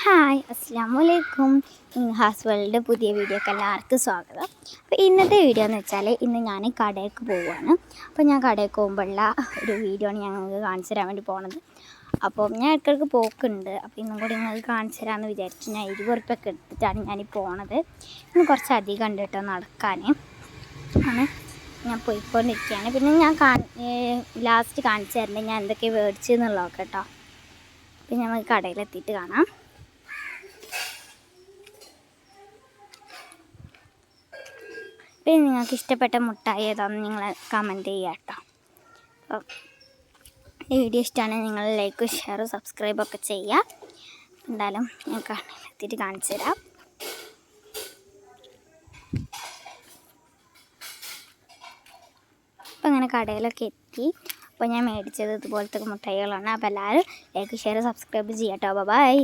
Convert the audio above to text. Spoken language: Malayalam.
ഹായ് അസ്സലാമലൈക്കും. ഹാസ് വേൾഡ് പുതിയ വീഡിയോക്ക് എല്ലാവർക്കും സ്വാഗതം. അപ്പോൾ ഇന്നത്തെ വീഡിയോ എന്ന് വെച്ചാൽ ഇന്ന് ഞാൻ കടയ്ക്ക് പോവുകയാണ്. അപ്പോൾ ഞാൻ കടയ്ക്ക് പോകുമ്പോഴുള്ള ഒരു വീഡിയോ ആണ് ഞങ്ങൾക്ക് കാണിച്ചു തരാൻ വേണ്ടി പോണത്. അപ്പോൾ ഞാൻ ഇടയ്ക്കിടയ്ക്ക് പോക്കുണ്ട്. അപ്പോൾ ഇന്നും കൂടി നിങ്ങൾക്ക് കാണിച്ചു തരാമെന്ന് വിചാരിച്ചു. ഞാൻ 20 ഉറുപ്പ്യൊക്കെ എടുത്തിട്ടാണ് ഞാൻ പോണത്. ഇന്ന് കുറച്ചധികം ഉണ്ട് കേട്ടോ നടക്കാൻ ആണ് ഞാൻ പോയിക്കൊണ്ടിരിക്കുകയാണ്. പിന്നെ ഞാൻ ലാസ്റ്റ് കാണിച്ചു തരേണ്ടത് ഞാൻ എന്തൊക്കെ മേടിച്ചെന്നുള്ളതൊക്കെ കേട്ടോ. പിന്നെ നമുക്ക് കടയിലെത്തിയിട്ട് കാണാം. പിന്നെ നിങ്ങൾക്ക് ഇഷ്ടപ്പെട്ട മുട്ടായി ഏതാണെന്ന് നിങ്ങൾ കമൻറ്റ് ചെയ്യുക കേട്ടോ. അപ്പോൾ ഈ വീഡിയോ ഇഷ്ടമാണെങ്കിൽ നിങ്ങൾ ലൈക്ക് ഷെയർ സബ്സ്ക്രൈബൊക്കെ ചെയ്യുക. എന്തായാലും ഞാൻ കടയിലെത്തിയിട്ട് കാണിച്ചു തരാം. അപ്പോൾ അങ്ങനെ കടയിലൊക്കെ എത്തി. അപ്പോൾ ഞാൻ മേടിച്ചത് ഇതുപോലത്തെ മുട്ടായികളാണ്. അപ്പോൾ എല്ലാവരും ലൈക്ക് ഷെയർ സബ്സ്ക്രൈബ് ചെയ്യാം കേട്ടോ. ബൈ.